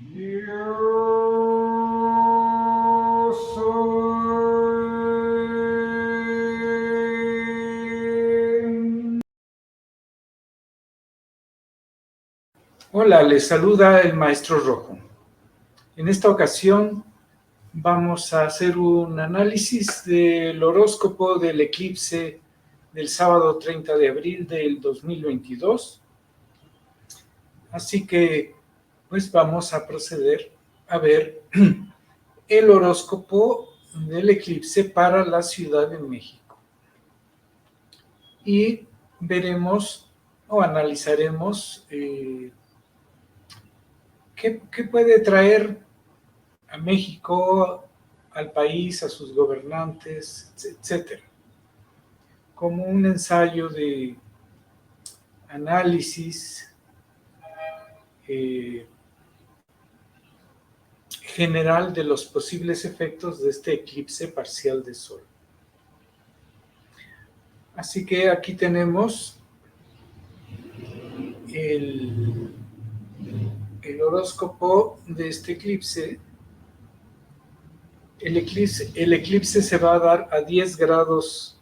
Yo soy... Hola, les saluda el Maestro Rojo. En esta ocasión vamos a hacer un análisis del horóscopo del eclipse del sábado 30 de abril del 2022. Así que, pues vamos a proceder a ver el horóscopo del eclipse para la Ciudad de México. Y veremos o analizaremos qué puede traer a México, al país, a sus gobernantes, etcétera, como un ensayo de análisis general de los posibles efectos de este eclipse parcial de Sol. Así que aquí tenemos el horóscopo de este eclipse. El eclipse se va a dar a 10 grados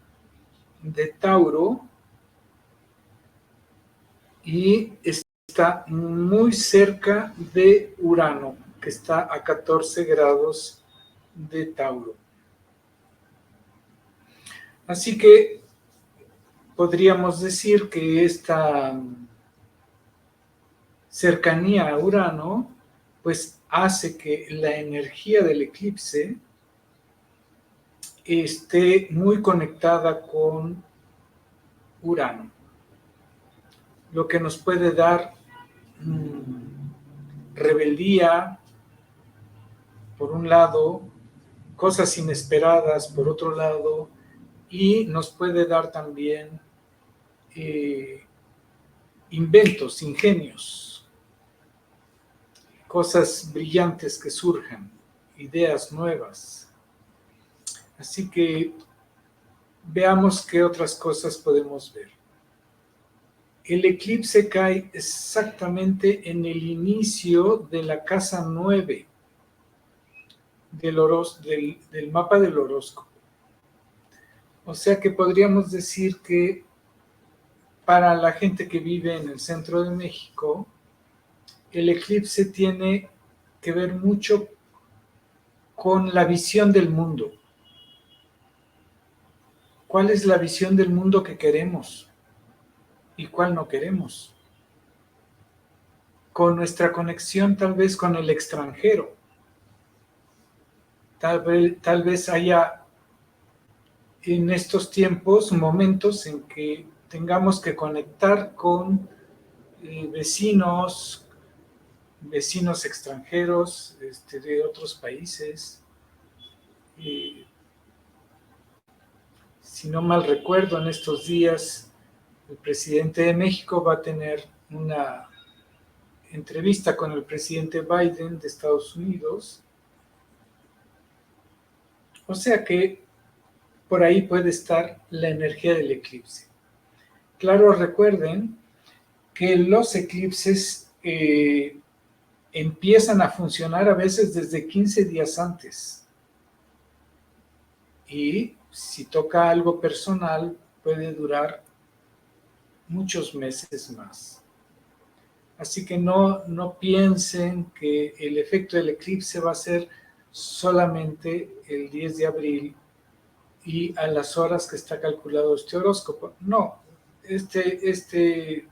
de Tauro y está muy cerca de Urano, que está a 14 grados de Tauro. Así que podríamos decir que esta cercanía a Urano pues hace que la energía del eclipse esté muy conectada con Urano, lo que nos puede dar rebeldía por un lado, cosas inesperadas por otro lado, y nos puede dar también inventos, ingenios, cosas brillantes que surjan, ideas nuevas. Así que veamos qué otras cosas podemos ver. El eclipse cae exactamente en el inicio de la casa 9 del mapa del horóscopo. O sea que podríamos decir que para la gente que vive en el centro de México, el eclipse tiene que ver mucho con la visión del mundo. ¿Cuál es la visión del mundo que queremos y cuál no queremos? Con nuestra conexión tal vez con el extranjero. Tal vez haya en estos tiempos momentos en que tengamos que conectar con vecinos extranjeros de otros países. Si no mal recuerdo, en estos días el presidente de México va a tener una entrevista con el presidente Biden de Estados Unidos. O sea que por ahí puede estar la energía del eclipse. Claro, recuerden que los eclipses empiezan a funcionar a veces desde 15 días antes. Y si toca algo personal, puede durar muchos meses más. Así que no piensen que el efecto del eclipse va a ser solamente el 10 de abril y a las horas que está calculado este horóscopo. No, este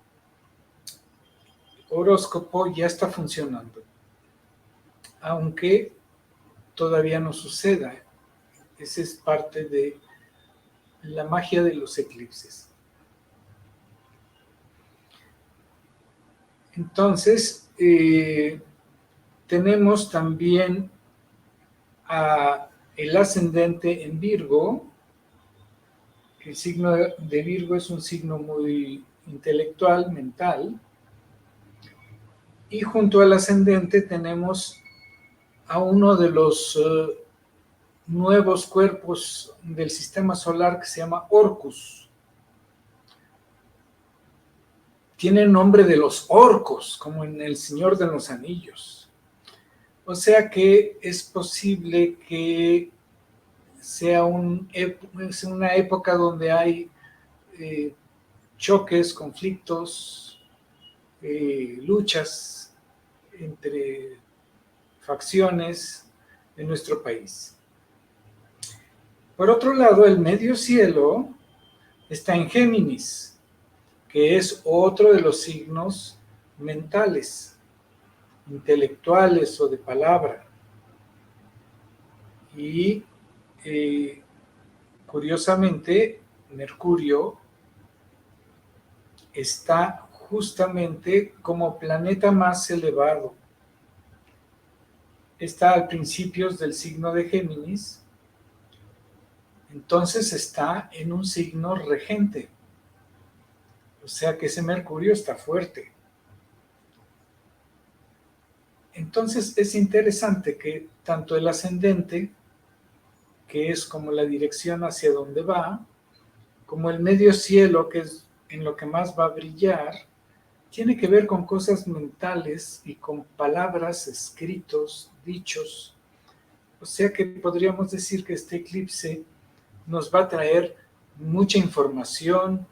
horóscopo ya está funcionando, aunque todavía no suceda. Esa es parte de la magia de los eclipses. Entonces, tenemos también el ascendente en Virgo. El signo de Virgo es un signo muy intelectual, mental. Y junto al ascendente tenemos a uno de los nuevos cuerpos del sistema solar que se llama Orcus. Tiene el nombre de los orcos, como en El Señor de los Anillos. O sea que es posible que sea una época donde hay choques, conflictos, luchas entre facciones de nuestro país. Por otro lado, el medio cielo está en Géminis, que es otro de los signos mentales, intelectuales o de palabra. Y curiosamente, Mercurio está justamente como planeta más elevado. Está al principio del signo de Géminis, entonces está en un signo regente. O sea que ese Mercurio está fuerte. Entonces es interesante que tanto el ascendente, que es como la dirección hacia donde va, como el medio cielo, que es en lo que más va a brillar, tiene que ver con cosas mentales y con palabras, escritos, dichos. O sea que podríamos decir que este eclipse nos va a traer mucha información,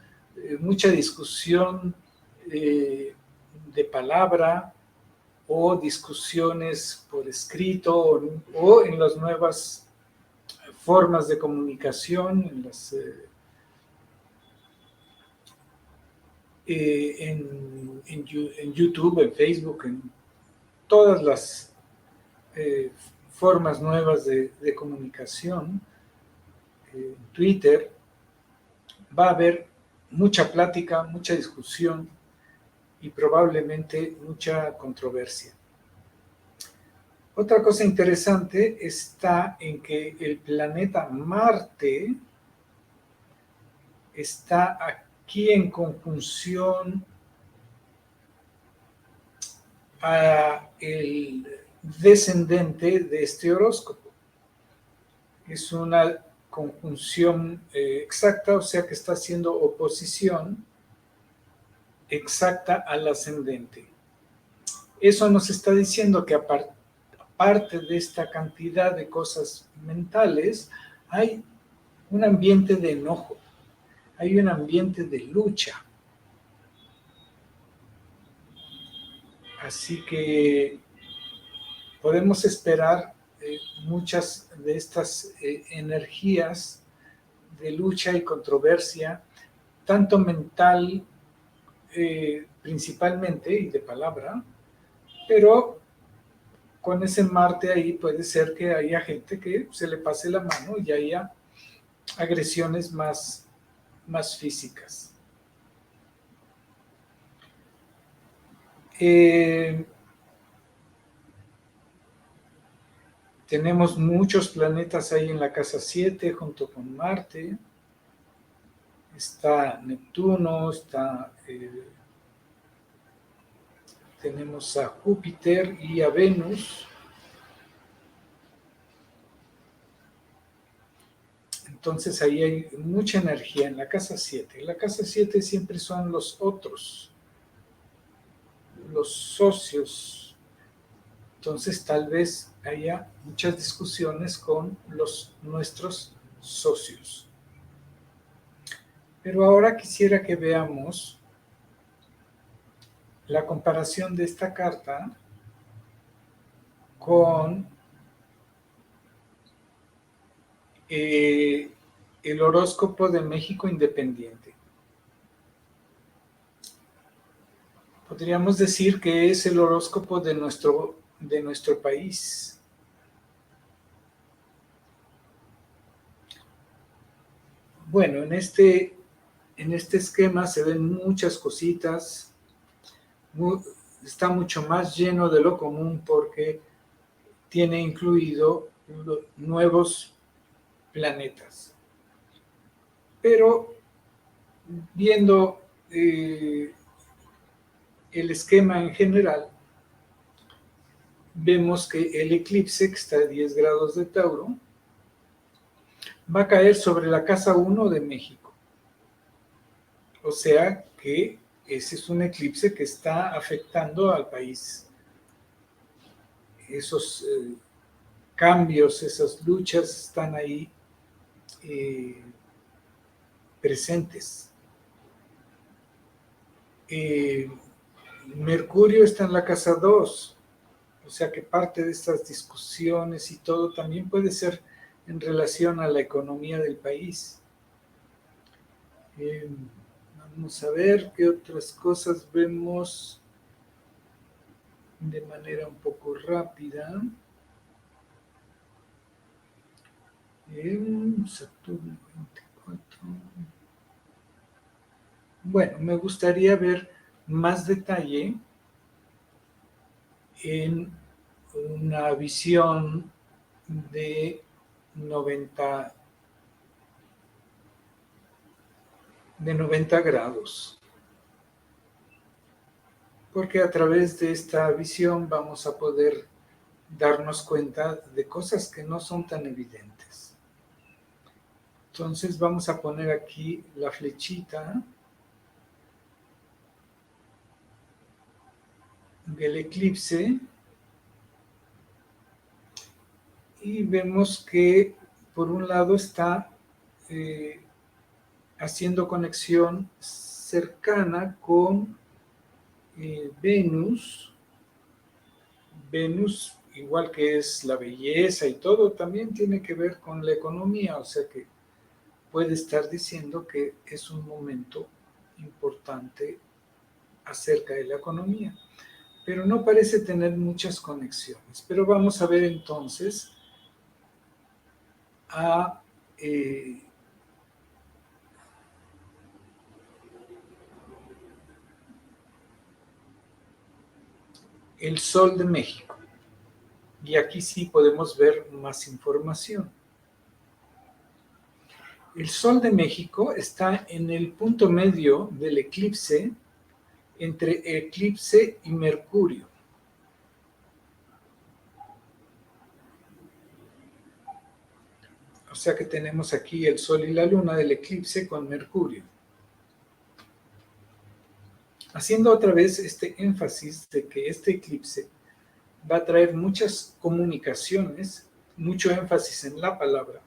mucha discusión de palabra o discusiones por escrito o en las nuevas formas de comunicación, en YouTube, en Facebook, en todas las formas nuevas de comunicación, Twitter, va a haber mucha plática, mucha discusión y probablemente mucha controversia. Otra cosa interesante está en que el planeta Marte está aquí en conjunción a el descendente de este horóscopo. Es una conjunción exacta, o sea que está haciendo oposición exacta al ascendente. Eso nos está diciendo que aparte de esta cantidad de cosas mentales, hay un ambiente de enojo, hay un ambiente de lucha. Así que podemos esperar muchas de estas energías de lucha y controversia, tanto mental principalmente y de palabra, pero con ese Marte ahí puede ser que haya gente que se le pase la mano y haya agresiones más físicas. Tenemos muchos planetas ahí en la casa 7 junto con Marte. Está Neptuno, tenemos a Júpiter y a Venus. Entonces ahí hay mucha energía en la casa 7. En la casa 7 siempre son los otros, los socios. Entonces tal vez haya muchas discusiones con nuestros socios. Pero ahora quisiera que veamos la comparación de esta carta con el horóscopo de México Independiente. Podríamos decir que es el horóscopo de nuestro país. Bueno, en este esquema se ven muchas cositas, está mucho más lleno de lo común porque tiene incluido nuevos planetas. Pero viendo el esquema en general, vemos que el eclipse, que está a 10 grados de Tauro, va a caer sobre la casa 1 de México. O sea que ese es un eclipse que está afectando al país. esos cambios, esas luchas están ahí presentes. Mercurio está en la casa 2, o sea que parte de estas discusiones y todo también puede ser en relación a la economía del país. Vamos a ver qué otras cosas vemos de manera un poco rápida. Saturno 24. Bueno, me gustaría ver más detalle en una visión de 90 grados, porque a través de esta visión vamos a poder darnos cuenta de cosas que no son tan evidentes. Entonces vamos a poner aquí la flechita del eclipse y vemos que por un lado está haciendo conexión cercana con Venus. Venus, igual que es la belleza y todo, también tiene que ver con la economía, o sea que puede estar diciendo que es un momento importante acerca de la economía, pero no parece tener muchas conexiones. Pero vamos a ver entonces a el Sol de México. Y aquí sí podemos ver más información. El Sol de México está en el punto medio del eclipse, entre eclipse y Mercurio. O sea que tenemos aquí el Sol y la Luna del eclipse con Mercurio. Haciendo otra vez este énfasis de que este eclipse va a traer muchas comunicaciones, mucho énfasis en la palabra,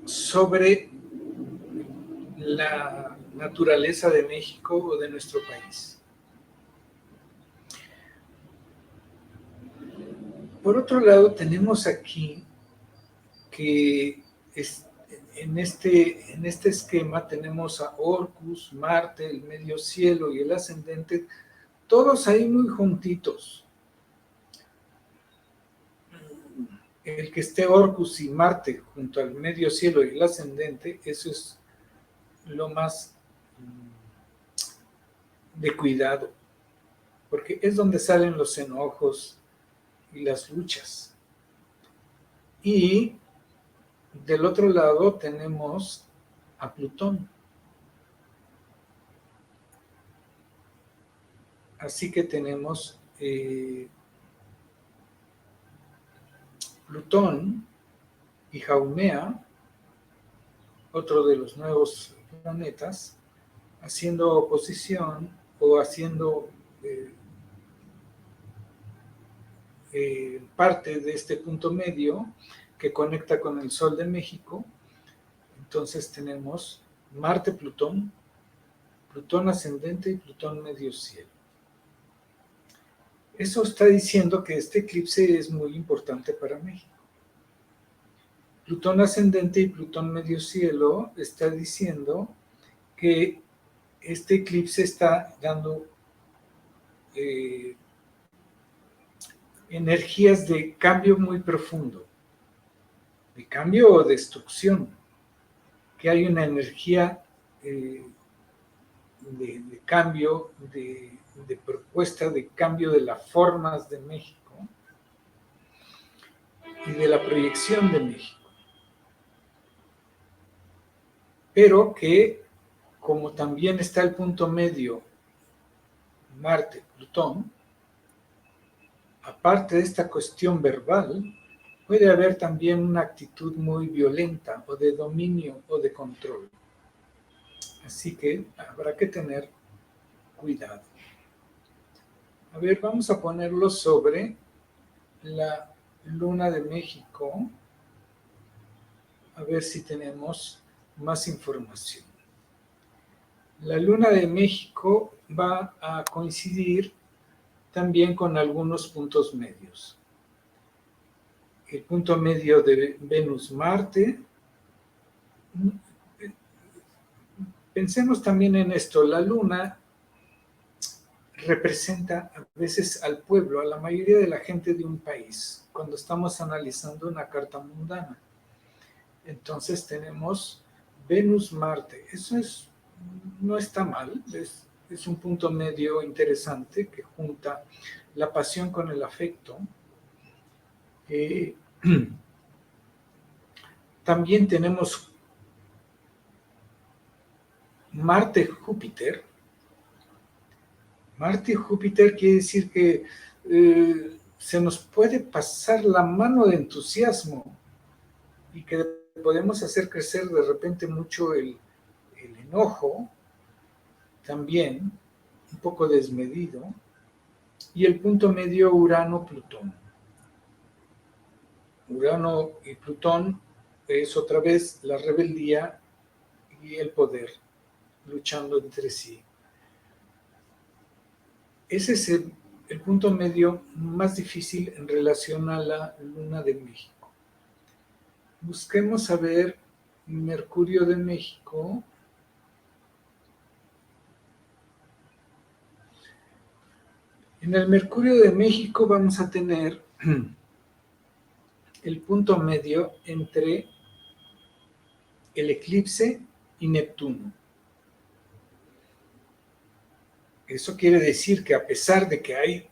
sobre la naturaleza de México o de nuestro país. Por otro lado, tenemos aquí que en este esquema tenemos a Orcus, Marte, el medio cielo y el ascendente, todos ahí muy juntitos. El que esté Orcus y Marte junto al medio cielo y el ascendente, eso es lo más de cuidado, porque es donde salen los enojos y las luchas. Y del otro lado tenemos a Plutón. Así que tenemos Plutón y Haumea, otro de los nuevos planetas, haciendo oposición o haciendo parte de este punto medio que conecta con el Sol de México. Entonces tenemos Marte-Plutón, Plutón ascendente y Plutón medio cielo. Eso está diciendo que este eclipse es muy importante para México. Plutón ascendente y Plutón medio cielo está diciendo que este eclipse está dando energías de cambio muy profundo, de cambio o destrucción, que hay una energía de cambio, de propuesta de cambio de las formas de México y de la proyección de México. Pero que, como también está el punto medio Marte-Plutón, aparte de esta cuestión verbal, puede haber también una actitud muy violenta o de dominio o de control. Así que habrá que tener cuidado. A ver, vamos a ponerlo sobre la luna de México, a ver si tenemos más información. La luna de México va a coincidir también con algunos puntos medios. El punto medio de Venus-Marte. Pensemos también en esto, la luna representa a veces al pueblo, a la mayoría de la gente de un país, cuando estamos analizando una carta mundana. Entonces tenemos Venus-Marte. Eso no está mal, es un punto medio interesante que junta la pasión con el afecto. También tenemos Marte-Júpiter. Marte y Júpiter quiere decir que se nos puede pasar la mano de entusiasmo y que podemos hacer crecer de repente mucho el enojo, también un poco desmedido, y el punto medio Urano-Plutón. Urano y Plutón es otra vez la rebeldía y el poder luchando entre sí. Ese es el punto medio más difícil en relación a la luna de México. Busquemos a ver Mercurio de México. En el Mercurio de México vamos a tener el punto medio entre el eclipse y Neptuno. Eso quiere decir que a pesar de que hay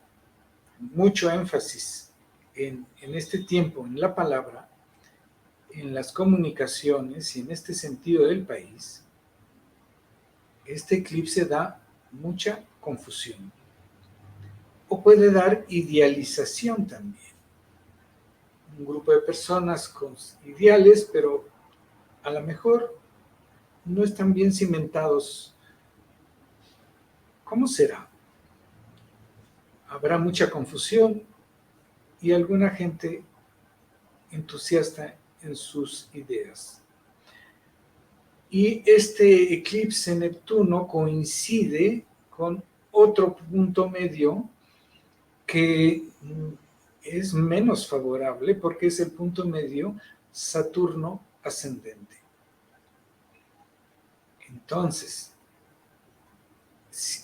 mucho énfasis en este tiempo, en la palabra, en las comunicaciones y en este sentido del país, este eclipse da mucha confusión. O puede dar idealización también. Un grupo de personas con ideales, pero a lo mejor no están bien cimentados. ¿Cómo será? Habrá mucha confusión y alguna gente entusiasta en sus ideas. Y este eclipse Neptuno coincide con otro punto medio que es menos favorable porque es el punto medio Saturno ascendente. Entonces,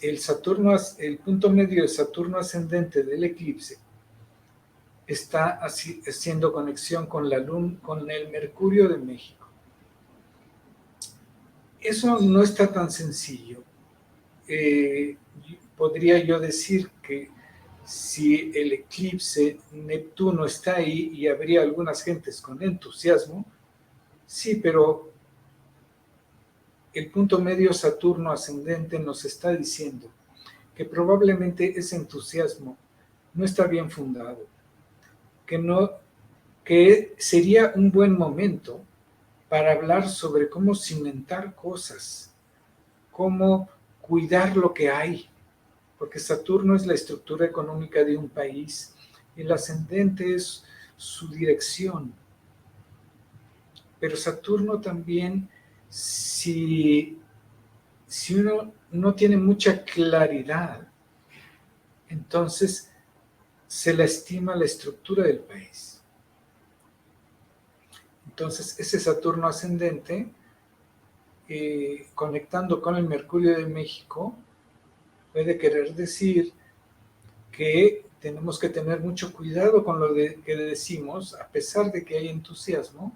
el punto medio de Saturno ascendente del eclipse está haciendo conexión con la Luna, con el Mercurio de México. Eso no está tan sencillo. Podría yo decir que si el eclipse Neptuno está ahí y habría algunas gentes con entusiasmo, sí, pero el punto medio Saturno ascendente nos está diciendo que probablemente ese entusiasmo no está bien fundado, que sería un buen momento para hablar sobre cómo cimentar cosas, cómo cuidar lo que hay, porque Saturno es la estructura económica de un país, el ascendente es su dirección, pero Saturno también, si uno no tiene mucha claridad, entonces se lastima la estructura del país. Entonces ese Saturno ascendente, conectando con el Mercurio de México, puede querer decir que tenemos que tener mucho cuidado con lo que decimos, a pesar de que hay entusiasmo,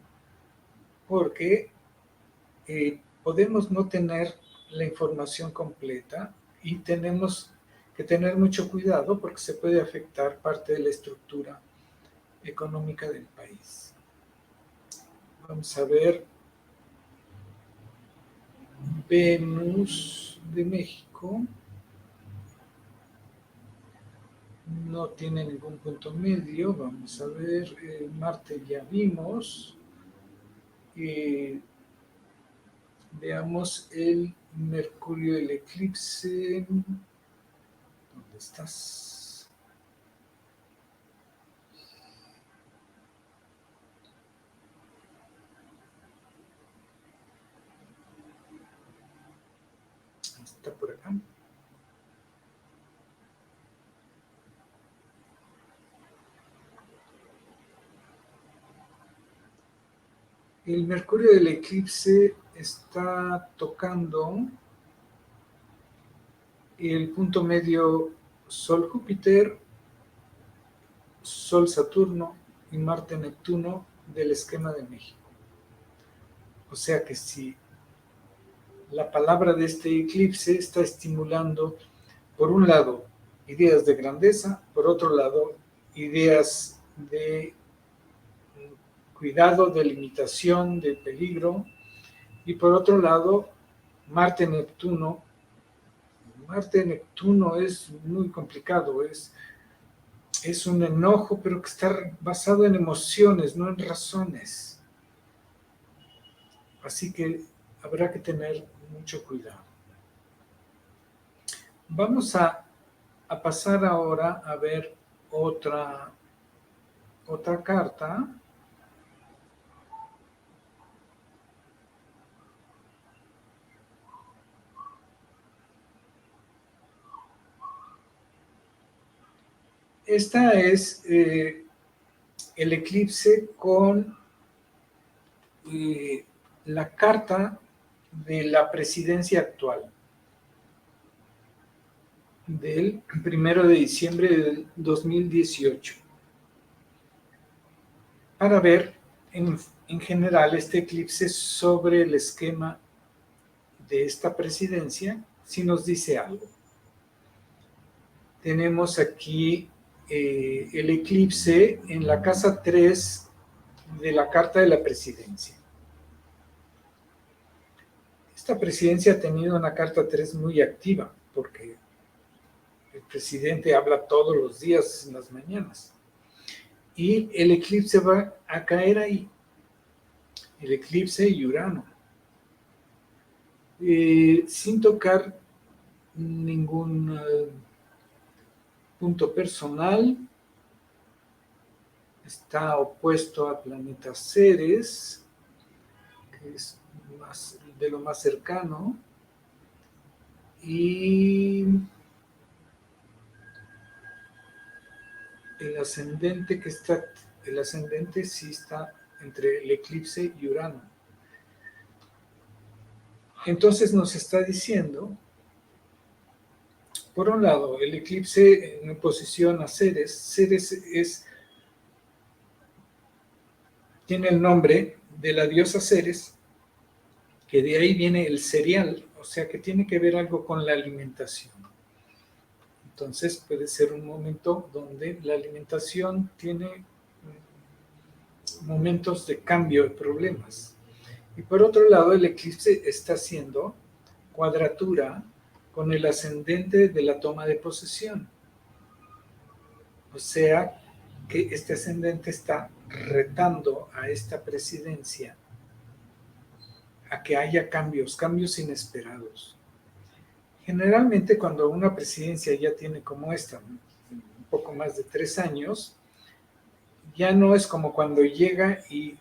porque podemos no tener la información completa y tenemos que tener mucho cuidado porque se puede afectar parte de la estructura económica del país. Vamos a ver Venus de México. No tiene ningún punto medio. Vamos a ver, Marte ya vimos. Veamos el Mercurio, el eclipse. ¿Dónde estás? El Mercurio del eclipse está tocando el punto medio Sol-Júpiter, Sol-Saturno y Marte-Neptuno del esquema de México. O sea que si la palabra de este eclipse está estimulando, por un lado, ideas de grandeza, por otro lado, ideas de cuidado, de limitación, de peligro, y por otro lado, Marte-Neptuno. Marte-Neptuno es muy complicado, es un enojo, pero que está basado en emociones, no en razones. Así que habrá que tener mucho cuidado. Vamos a pasar ahora a ver otra carta. Esta es el eclipse con la carta de la presidencia actual del 1 de diciembre del 2018. Para ver en general este eclipse sobre el esquema de esta presidencia, si nos dice algo. Tenemos aquí el eclipse en la casa 3 de la carta de la presidencia. Esta presidencia ha tenido una carta 3 muy activa, porque el presidente habla todos los días en las mañanas. Y el eclipse va a caer ahí. El eclipse y Urano. Sin tocar ningún punto personal. Está opuesto al planeta Ceres, que es de lo más cercano. Y el ascendente sí está entre el eclipse y Urano. Entonces nos está diciendo, por un lado, el eclipse en oposición a Ceres. Ceres tiene el nombre de la diosa Ceres, que de ahí viene el cereal, o sea que tiene que ver algo con la alimentación. Entonces puede ser un momento donde la alimentación tiene momentos de cambio, de problemas. Y por otro lado, el eclipse está haciendo cuadratura con el ascendente de la toma de posesión. O sea que este ascendente está retando a esta presidencia a que haya cambios inesperados. Generalmente cuando una presidencia ya tiene como esta, un poco más de 3 años, ya no es como cuando llega y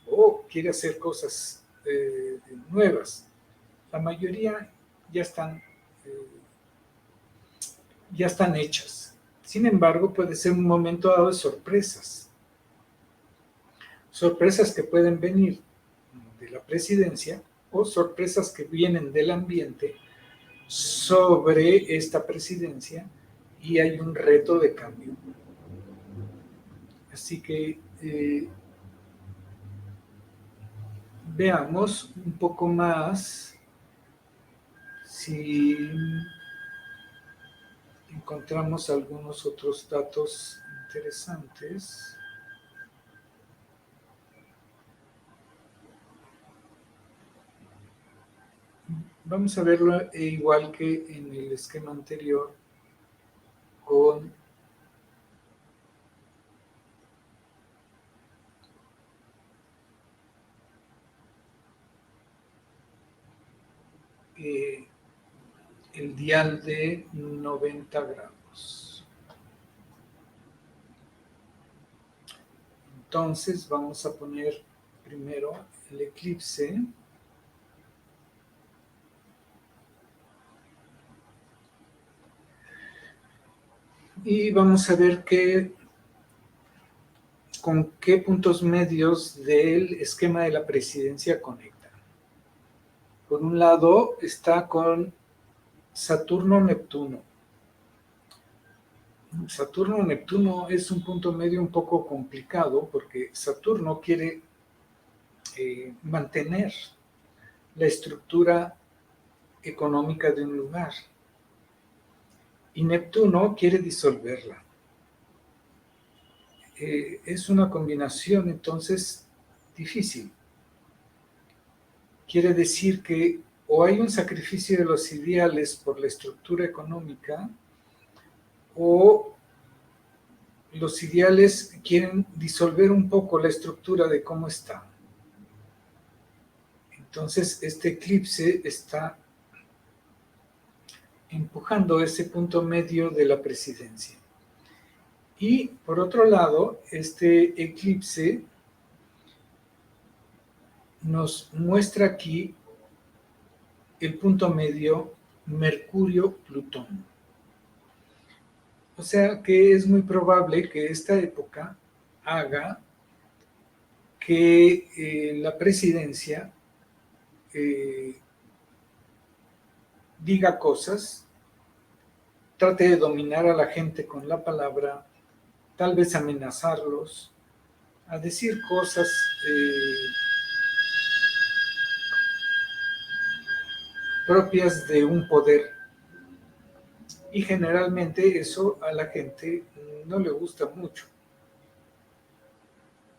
quiere hacer cosas nuevas. La mayoría ya están hechas. Sin embargo, puede ser un momento dado de sorpresas. Sorpresas que pueden venir de la presidencia o sorpresas que vienen del ambiente sobre esta presidencia y hay un reto de cambio. Así que veamos un poco más si encontramos algunos otros datos interesantes. Vamos a verlo igual que en el esquema anterior con el dial de 90 grados. Entonces vamos a poner primero el eclipse. Y vamos a ver qué con qué puntos medios del esquema de la presidencia conecta. Por un lado está con Saturno-Neptuno. Saturno-Neptuno es un punto medio un poco complicado porque Saturno quiere mantener la estructura económica de un lugar y Neptuno quiere disolverla. Es una combinación entonces difícil. Quiere decir que o hay un sacrificio de los ideales por la estructura económica o los ideales quieren disolver un poco la estructura de cómo está. Entonces, este eclipse está empujando ese punto medio de la presidencia. Y, por otro lado, este eclipse nos muestra aquí el punto medio Mercurio-Plutón. O sea que es muy probable que esta época haga que la presidencia diga cosas, trate de dominar a la gente con la palabra, tal vez amenazarlos, a decir cosas propias de un poder. Y generalmente eso a la gente no le gusta mucho.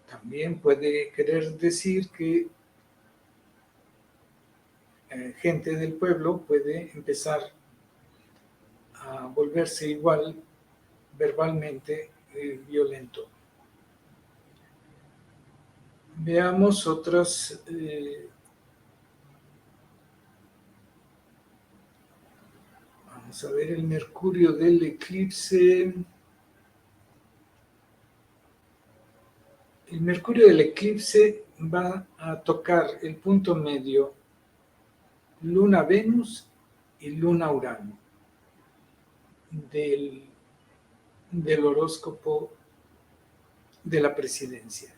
También puede querer decir que gente del pueblo puede empezar a volverse igual verbalmente violento. Veamos otras vamos a ver el Mercurio del eclipse. El Mercurio del eclipse va a tocar el punto medio Luna-Venus y Luna-Urano del horóscopo de la presidencia.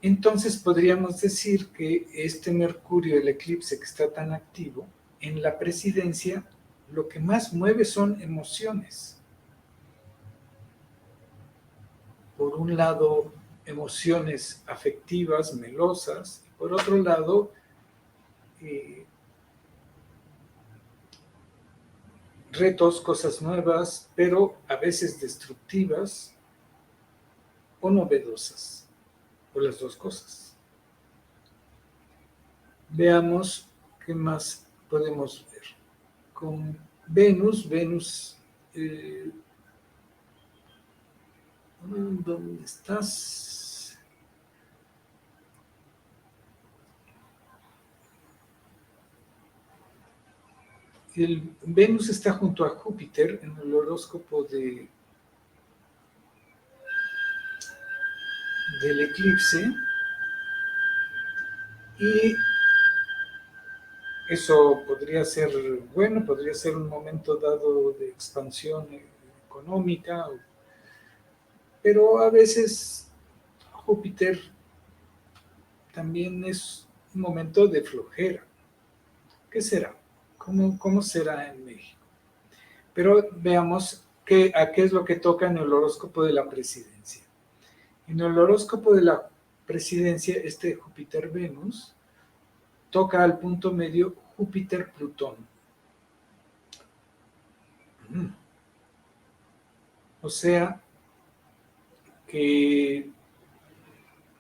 Entonces podríamos decir que este Mercurio del eclipse que está tan activo en la presidencia, lo que más mueve son emociones. Por un lado, emociones afectivas, melosas, y por otro lado, retos, cosas nuevas, pero a veces destructivas o novedosas, o las dos cosas. Veamos qué más podemos ver. Con Venus, ¿dónde estás? El Venus está junto a Júpiter en el horóscopo del eclipse y eso podría ser bueno, podría ser un momento dado de expansión económica, pero a veces Júpiter también es un momento de flojera. ¿Qué será? ¿Cómo será en México? Pero veamos a qué es lo que toca en el horóscopo de la presidencia. En el horóscopo de la presidencia, este Júpiter-Venus toca al punto medio Júpiter-Plutón. O sea que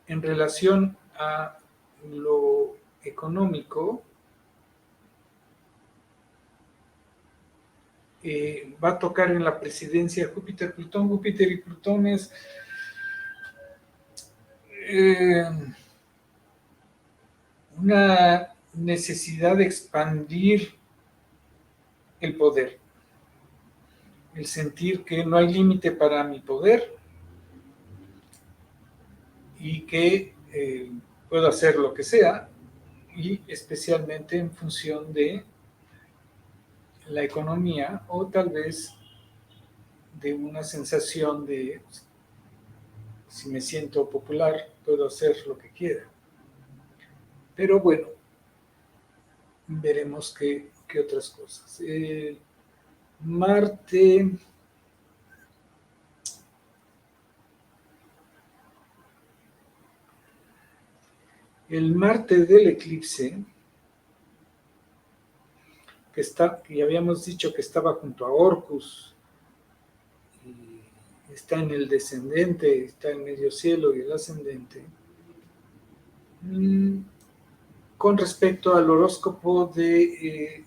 en relación a lo económico, va a tocar en la presidencia Júpiter-Plutón. Júpiter y Plutón es una necesidad de expandir el poder, el sentir que no hay límite para mi poder y que puedo hacer lo que sea, y especialmente en función de la economía o tal vez de una sensación de si me siento popular, puedo hacer lo que quiera. Pero bueno, veremos qué otras cosas. Marte, el Marte del eclipse, que ya habíamos dicho que estaba junto a Orcus, y está en el descendente, está en medio cielo y el ascendente. Con respecto al horóscopo de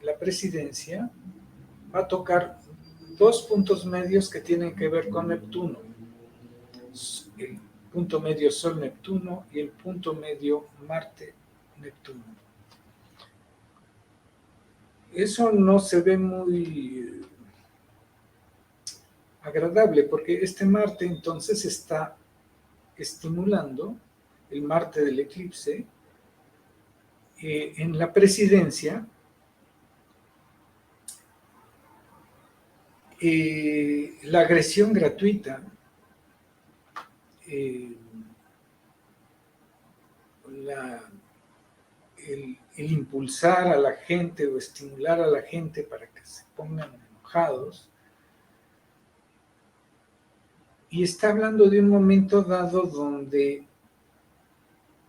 la presidencia, va a tocar dos puntos medios que tienen que ver con Neptuno. El punto medio Sol-Neptuno y el punto medio Marte-Neptuno. Eso no se ve muy agradable porque este Marte entonces está estimulando, el Marte del eclipse, en la presidencia, la agresión gratuita, la, el impulsar a la gente o estimular a la gente para que se pongan enojados. Y está hablando de un momento dado donde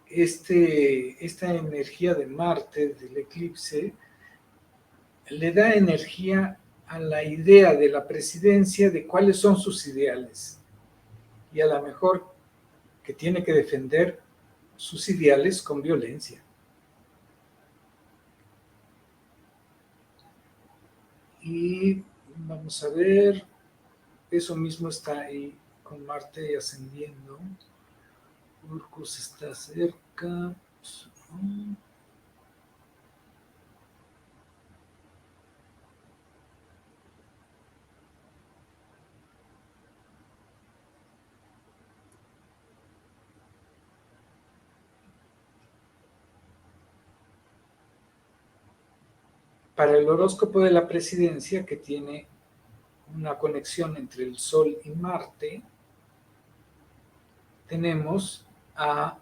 esta energía de Marte, del eclipse, le da energía a la idea de la presidencia de cuáles son sus ideales. Y a lo mejor que tiene que defender sus ideales con violencia. Y vamos a ver, eso mismo está ahí con Marte ascendiendo. Urcus está cerca. Para el horóscopo de la presidencia, que tiene una conexión entre el Sol y Marte, tenemos a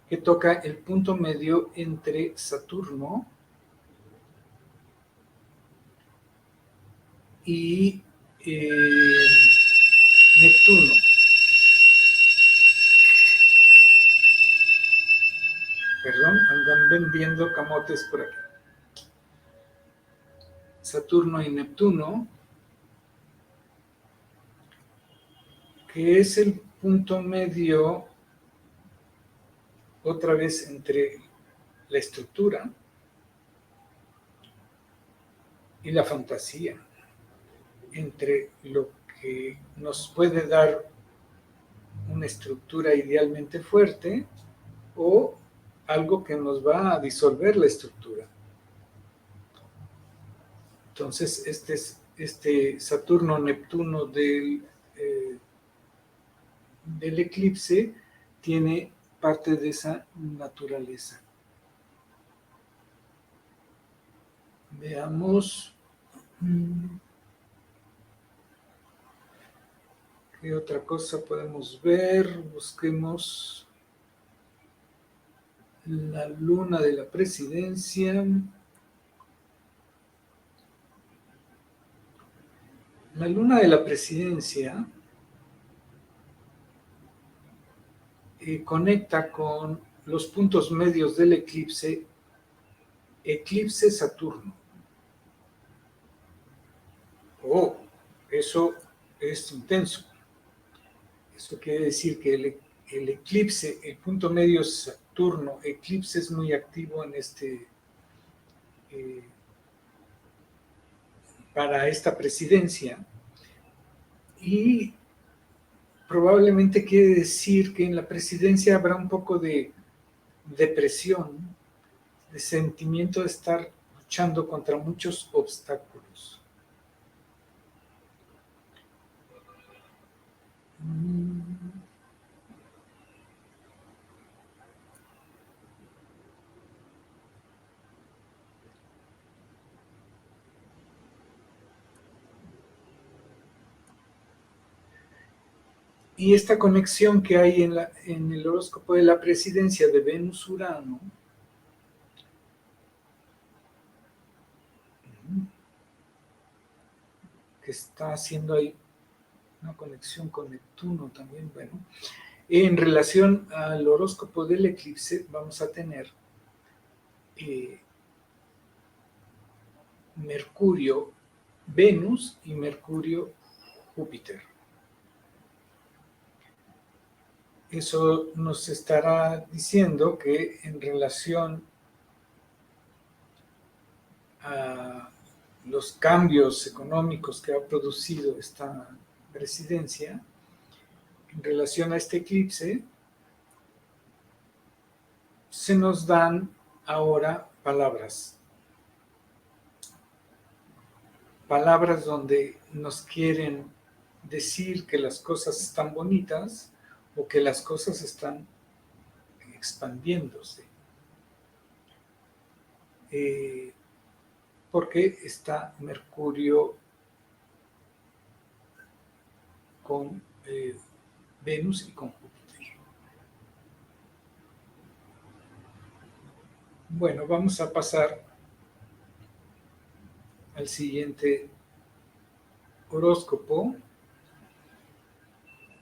que toca el punto medio entre Saturno y Neptuno. Perdón, andan vendiendo camotes por aquí. Saturno y Neptuno, que es el punto medio otra vez entre la estructura y la fantasía, entre lo que nos puede dar una estructura idealmente fuerte o algo que nos va a disolver la estructura. Entonces, este Saturno-Neptuno del eclipse tiene parte de esa naturaleza. Veamos qué otra cosa podemos ver. Busquemos la luna de la presidencia. La luna de la presidencia conecta con los puntos medios del eclipse, eclipse Saturno. Oh, eso es intenso. Eso quiere decir que el eclipse, el punto medio Saturno, eclipse es muy activo en para esta presidencia y probablemente quiere decir que en la presidencia habrá un poco de depresión, de sentimiento de estar luchando contra muchos obstáculos. Y esta conexión que hay en el horóscopo de la presidencia de Venus-Urano, que está haciendo ahí una conexión con Neptuno también, bueno, en relación al horóscopo del eclipse vamos a tener Mercurio, Venus y Mercurio, Júpiter. Eso nos estará diciendo que en relación a los cambios económicos que ha producido esta presidencia, en relación a este eclipse, se nos dan ahora palabras donde nos quieren decir que las cosas están bonitas o que las cosas están expandiéndose. Porque está Mercurio con Venus y con Júpiter. Bueno, vamos a pasar al siguiente horóscopo,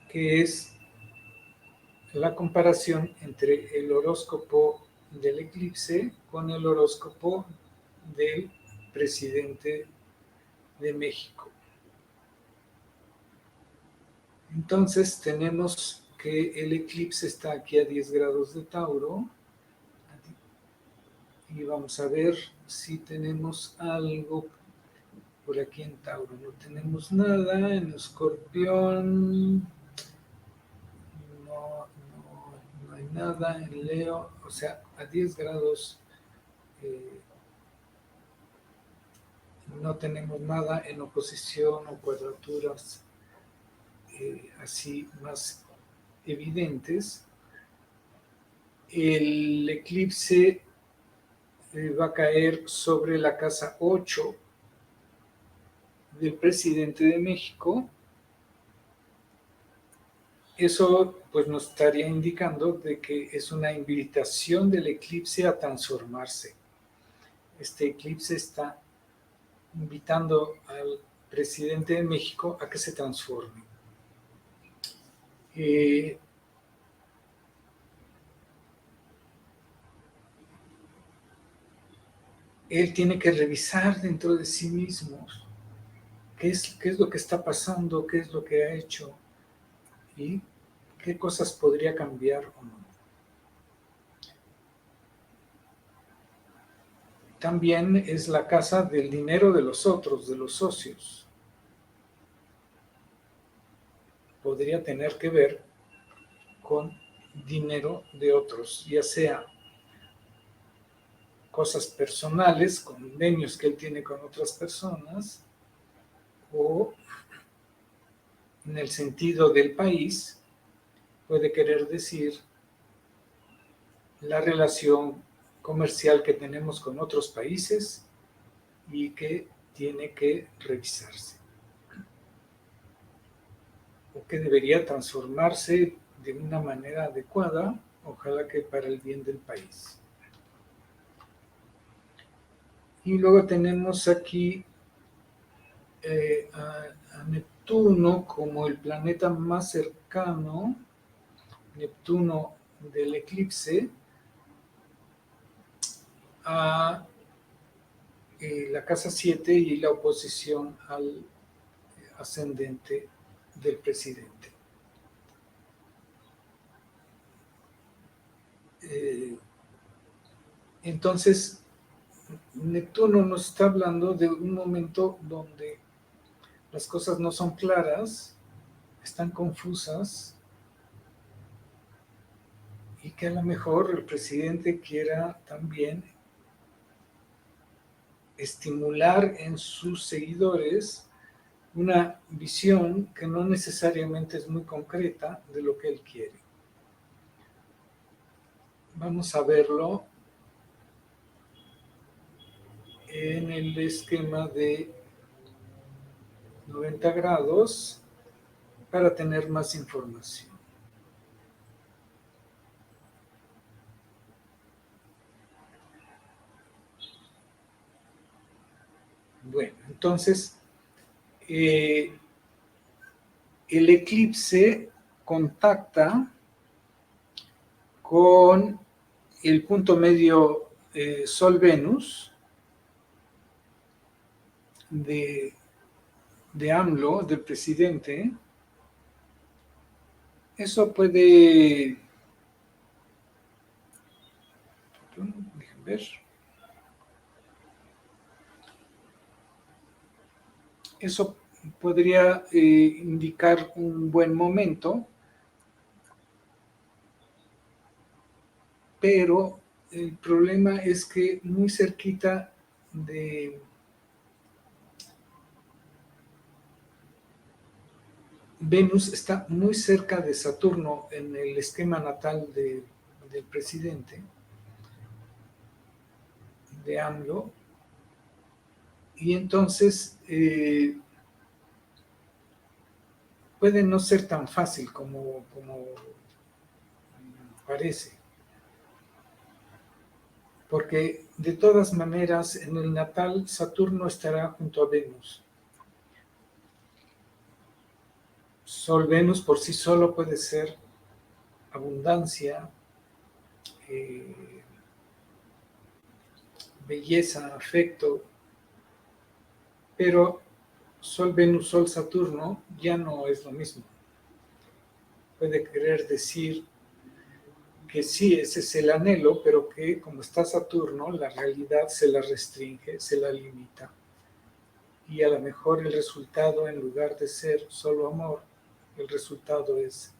que es la comparación entre el horóscopo del eclipse con el horóscopo del presidente de México. Entonces tenemos que el eclipse está aquí a 10 grados de Tauro y vamos a ver si tenemos algo por aquí en Tauro. No tenemos nada. En Escorpión no hay nada. En Leo, o sea, a 10 grados no tenemos nada en oposición o cuadraturas así más evidentes. El eclipse va a caer sobre la casa 8 del presidente de México. Eso pues nos estaría indicando de que es una invitación del eclipse a transformarse. Este eclipse está invitando al presidente de México a que se transforme. Él tiene que revisar dentro de sí mismo qué es lo que está pasando, qué es lo que ha hecho y qué cosas podría cambiar o no. También es la casa del dinero de los otros, de los socios. Podría tener que ver con dinero de otros, ya sea cosas personales, convenios que él tiene con otras personas, o en el sentido del país, puede querer decir la relación comercial que tenemos con otros países y que tiene que revisarse, o que debería transformarse de una manera adecuada, ojalá que para el bien del país. Y luego tenemos aquí a Neptuno como el planeta más cercano, Neptuno del eclipse, a la casa 7 y la oposición al ascendente del presidente. Entonces, Neptuno nos está hablando de un momento donde las cosas no son claras, están confusas, y que a lo mejor el presidente quiera también estimular en sus seguidores una visión que no necesariamente es muy concreta de lo que él quiere. Vamos a verlo en el esquema de 90 grados. para tener más información. Bueno, entonces, el eclipse contacta con el punto medio Sol-Venus de AMLO, del presidente. Eso puede, déjenme ver, eso podría indicar un buen momento, pero el problema es que muy cerquita de Venus está muy cerca de Saturno en el esquema natal del presidente, de AMLO, y entonces puede no ser tan fácil como parece, porque de todas maneras en el natal Saturno estará junto a Venus. Sol-Venus por sí solo puede ser abundancia, belleza, afecto, pero Sol-Venus, Sol-Saturno ya no es lo mismo. Puede querer decir que sí, ese es el anhelo, pero que como está Saturno, la realidad se la restringe, se la limita. Y a lo mejor el resultado, en lugar de ser solo amor, el resultado es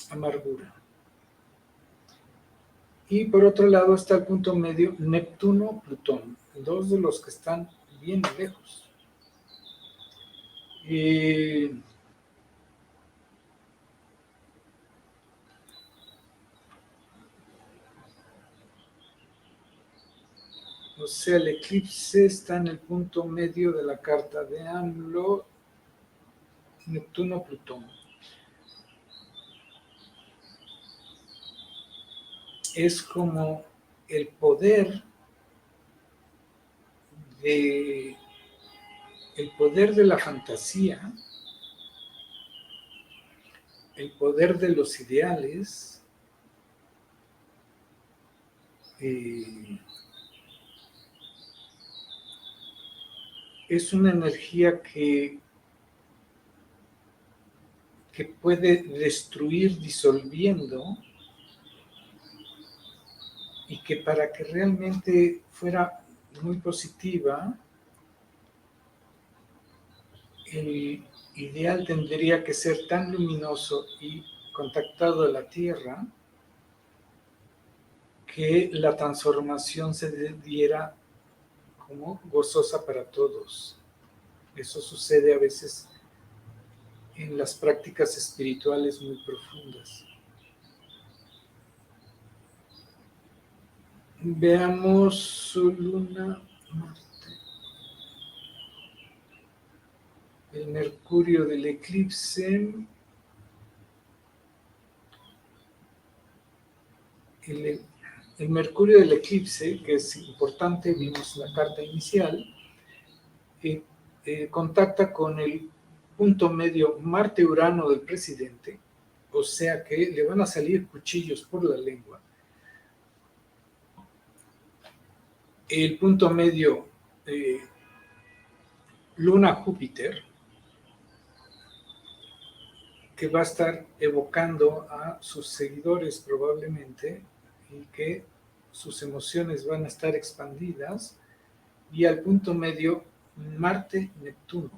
amargura. Y por otro lado está el punto medio Neptuno-Plutón, dos de los que están bien lejos. O sea, el eclipse está en el punto medio de la carta de AMLO, Neptuno-Plutón. Es como el poder de la fantasía, el poder de los ideales, es una energía que puede destruir disolviendo, y que para que realmente fuera muy positiva, el ideal tendría que ser tan luminoso y contactado a la Tierra que la transformación se diera como gozosa para todos. Eso sucede a veces en las prácticas espirituales muy profundas. Veamos su luna, Marte. El mercurio del eclipse. El mercurio del eclipse, que es importante, vimos la carta inicial, contacta con el punto medio Marte-Urano del presidente, o sea que le van a salir cuchillos por la lengua. El punto medio Luna-Júpiter, que va a estar evocando a sus seguidores probablemente, y que sus emociones van a estar expandidas, y al punto medio Marte-Neptuno.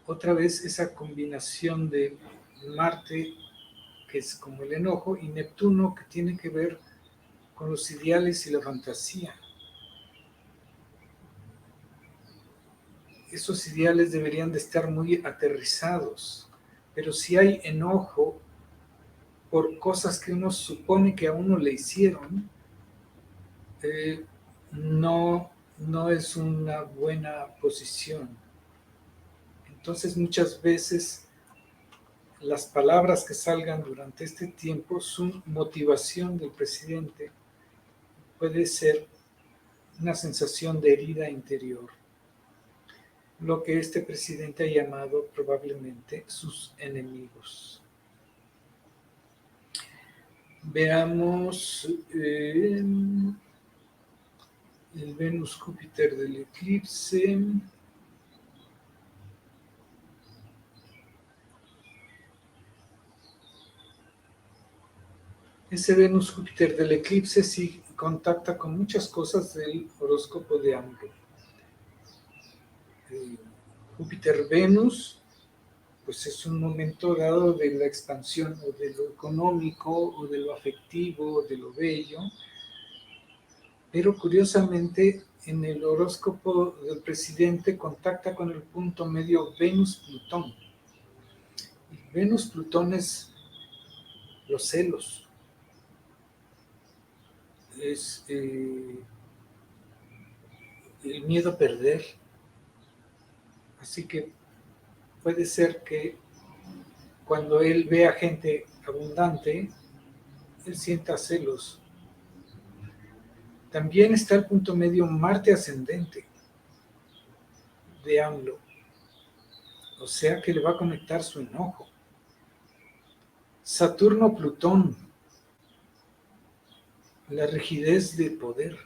Otra vez esa combinación de Marte, que es como el enojo, y Neptuno, que tiene que ver con los ideales y la fantasía. Esos ideales deberían de estar muy aterrizados, pero si hay enojo por cosas que uno supone que a uno le hicieron, no es una buena posición. Entonces muchas veces las palabras que salgan durante este tiempo, su motivación del presidente puede ser una sensación de herida interior, lo que este presidente ha llamado probablemente sus enemigos. Veamos el Venus-Júpiter del eclipse. Ese Venus-Júpiter del eclipse sí contacta con muchas cosas del horóscopo de AMLO. Júpiter-Venus, pues es un momento dado de la expansión o de lo económico o de lo afectivo o de lo bello, pero curiosamente en el horóscopo del presidente contacta con el punto medio Venus-Plutón. Y Venus-Plutón es los celos, es el miedo a perder. Así que puede ser que cuando él vea gente abundante, él sienta celos. También está el punto medio Marte ascendente de AMLO. O sea que le va a conectar su enojo. Saturno-Plutón, la rigidez de poder.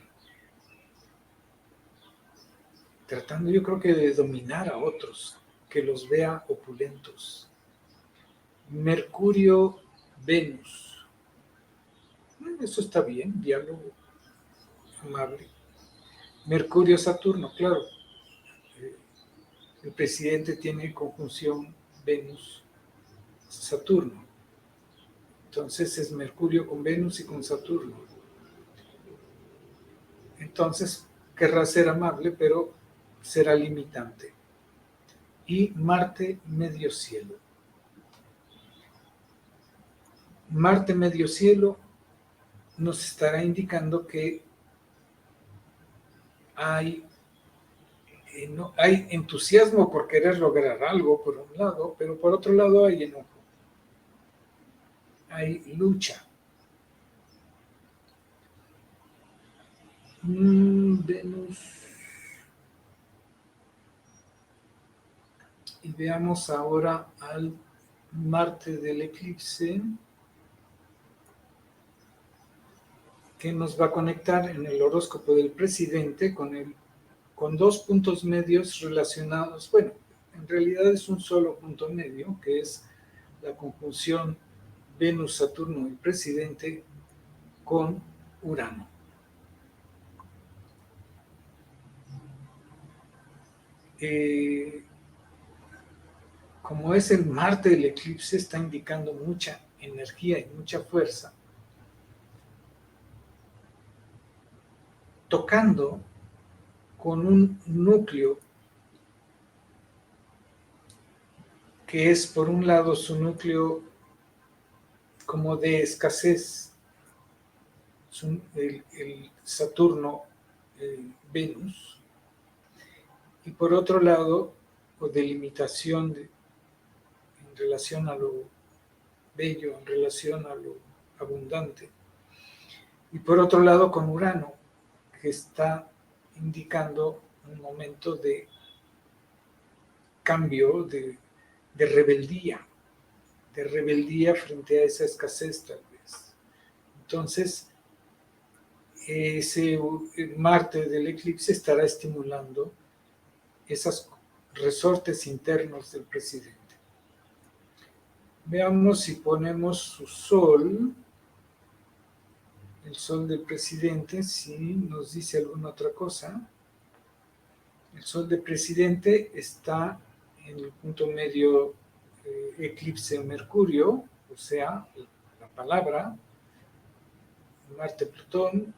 Tratando yo creo que de dominar a otros, que los vea opulentos. Mercurio-Venus. Eso está bien, diálogo amable. Mercurio-Saturno, claro. El presidente tiene conjunción Venus-Saturno. Entonces es Mercurio con Venus y con Saturno. Entonces querrá ser amable, pero será limitante. Y Marte medio cielo. Marte medio cielo nos estará indicando que hay entusiasmo por querer lograr algo, por un lado, pero por otro lado hay enojo. Hay lucha. Venus. Y veamos ahora al Marte del eclipse, que nos va a conectar en el horóscopo del presidente con dos puntos medios relacionados. Bueno, en realidad es un solo punto medio, que es la conjunción Venus-Saturno y presidente con Urano. Como es el Marte del eclipse, está indicando mucha energía y mucha fuerza, tocando con un núcleo que es, por un lado, su núcleo como de escasez, el Saturno, Venus, y por otro lado, o de limitación en relación a lo bello, en relación a lo abundante, y por otro lado con Urano, que está indicando un momento de cambio, de rebeldía frente a esa escasez tal vez. Entonces, ese Marte del eclipse estará estimulando esos resortes internos del presidente. Veamos si ponemos su sol, el sol del presidente, si nos dice alguna otra cosa. El sol del presidente está en el punto medio eclipse Mercurio, o sea, la palabra, Marte-Plutón,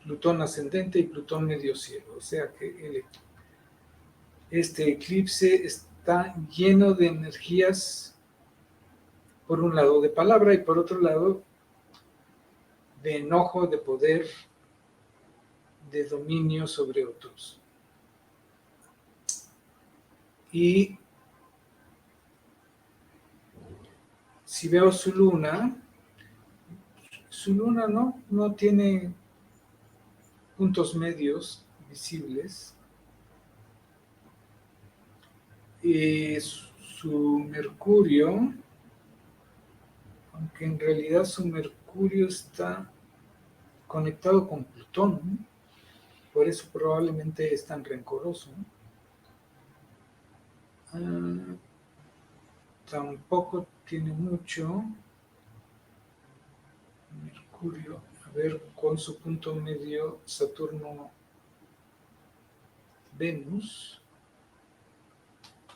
Plutón ascendente y Plutón medio cielo. O sea que este eclipse está lleno de energías, por un lado de palabra y por otro lado de enojo, de poder, de dominio sobre otros. Y si veo su luna no tiene puntos medios visibles. Su Mercurio, aunque en realidad su Mercurio está conectado con Plutón, por eso probablemente es tan rencoroso. Tampoco tiene mucho Mercurio, a ver, con su punto medio Saturno-Venus,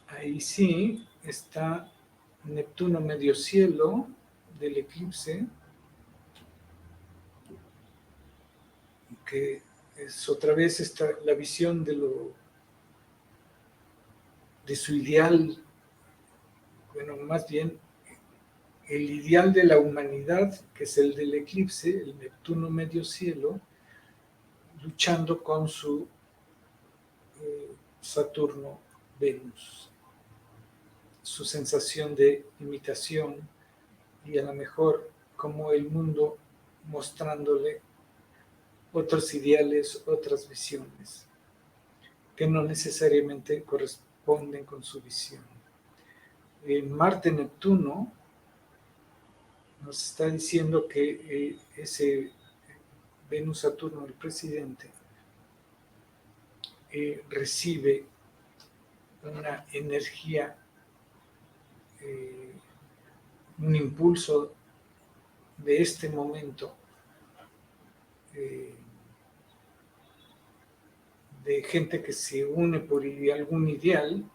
ahí sí está Neptuno medio cielo del eclipse, que es otra vez la visión de su ideal, bueno, más bien el ideal de la humanidad, que es el del eclipse, el Neptuno medio cielo, luchando con su Saturno-Venus, su sensación de imitación y a lo mejor como el mundo mostrándole otros ideales, otras visiones, que no necesariamente corresponden con su visión. Marte-Neptuno nos está diciendo que ese Venus-Saturno, el presidente, recibe una energía, un impulso de este momento, de gente que se une por algún ideal,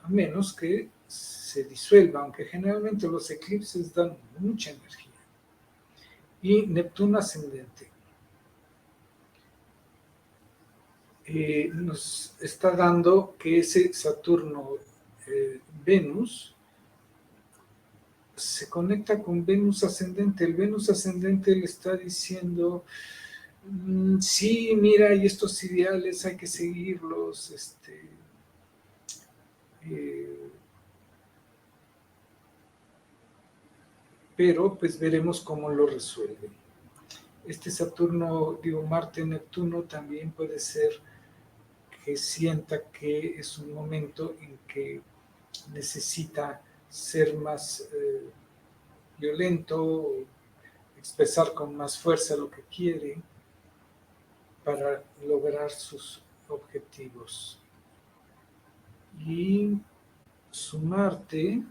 a menos que se disuelva, aunque generalmente los eclipses dan mucha energía. Y Neptuno ascendente nos está dando que ese Saturno-Venus se conecta con Venus ascendente. El Venus ascendente le está diciendo, sí, mira, y estos ideales hay que seguirlos, pero pues veremos cómo lo resuelve. Este Marte-Neptuno también puede ser que sienta que es un momento en que necesita ser más violento, expresar con más fuerza lo que quiere para lograr sus objetivos. Y su Marte,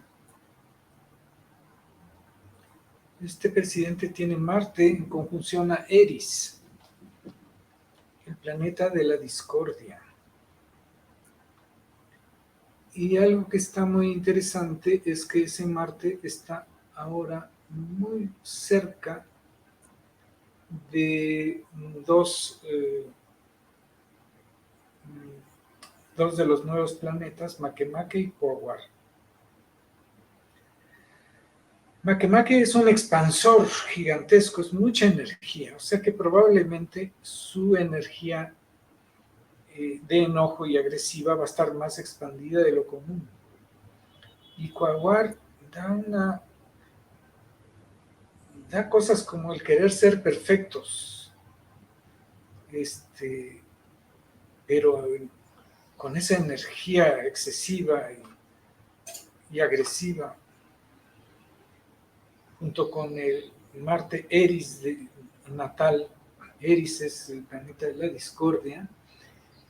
este presidente tiene Marte en conjunción a Eris, el planeta de la discordia. Y algo que está muy interesante es que ese Marte está ahora muy cerca de dos de los nuevos planetas, Makemake y Quaoar. Makemake es un expansor gigantesco, es mucha energía, o sea que probablemente su energía de enojo y agresiva va a estar más expandida de lo común. Y Quaoar da cosas como el querer ser perfectos, pero con esa energía excesiva y agresiva, junto con el Marte Eris natal. Eris es el planeta de la discordia,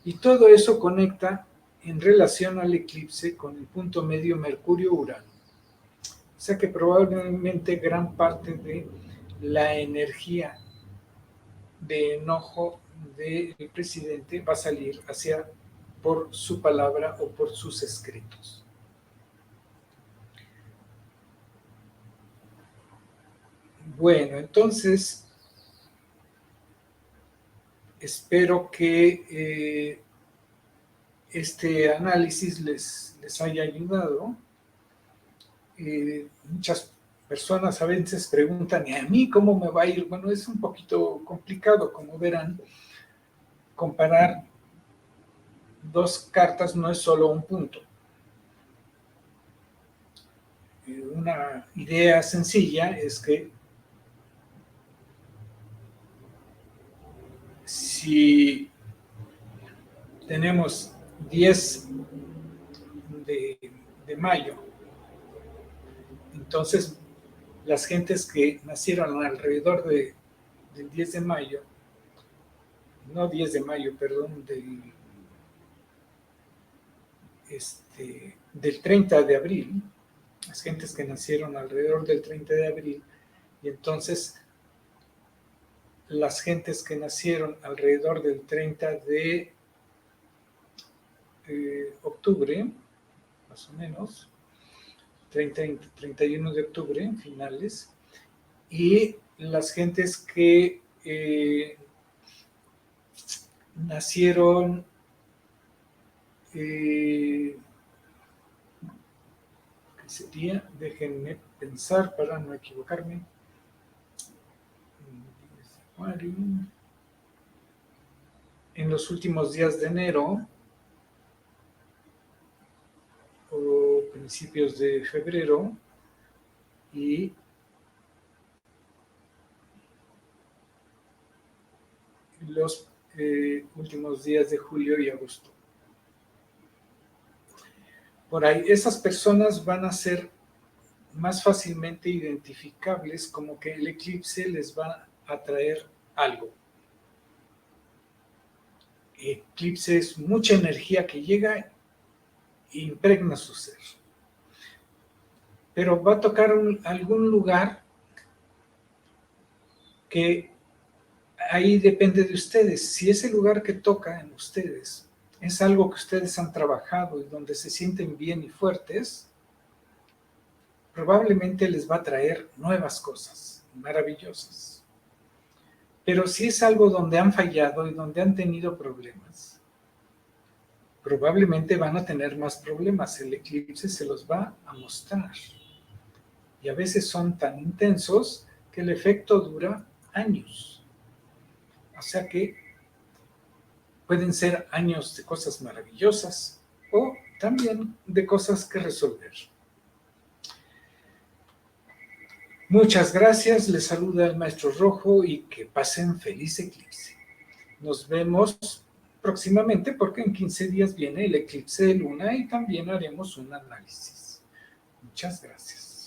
y todo eso conecta en relación al eclipse con el punto medio Mercurio-Urano. O sea que probablemente gran parte de la energía de enojo del presidente va a salir por su palabra o por sus escritos. Bueno, entonces espero que este análisis les haya ayudado. Muchas personas a veces preguntan, ¿y a mí cómo me va a ir? Bueno, es un poquito complicado, como verán, comparar 2 cartas no es solo un punto. Una idea sencilla es que si tenemos 10 de mayo, entonces las gentes que nacieron alrededor del 10 de mayo, no 10 de mayo, perdón, del 30 de abril, las gentes que nacieron alrededor del 30 de abril, y entonces las gentes que nacieron alrededor del 30 de octubre, más o menos, 30 y 31 de octubre, finales, y las gentes que nacieron ¿qué sería? Déjenme pensar para no equivocarme. En los últimos días de enero o principios de febrero y los últimos días de julio y agosto. Por ahí, esas personas van a ser más fácilmente identificables, como que el eclipse les va a traer algo. Eclipse es mucha energía que llega e impregna su ser. Pero va a tocar algún lugar que ahí depende de ustedes. Si ese lugar que toca en ustedes es algo que ustedes han trabajado y donde se sienten bien y fuertes, probablemente les va a traer nuevas cosas maravillosas. Pero si es algo donde han fallado y donde han tenido problemas, probablemente van a tener más problemas. El eclipse se los va a mostrar. Y a veces son tan intensos que el efecto dura años. O sea que pueden ser años de cosas maravillosas o también de cosas que resolver. Muchas gracias, les saluda el Maestro Rojo y que pasen feliz eclipse. Nos vemos próximamente porque en 15 días viene el eclipse de luna y también haremos un análisis. Muchas gracias.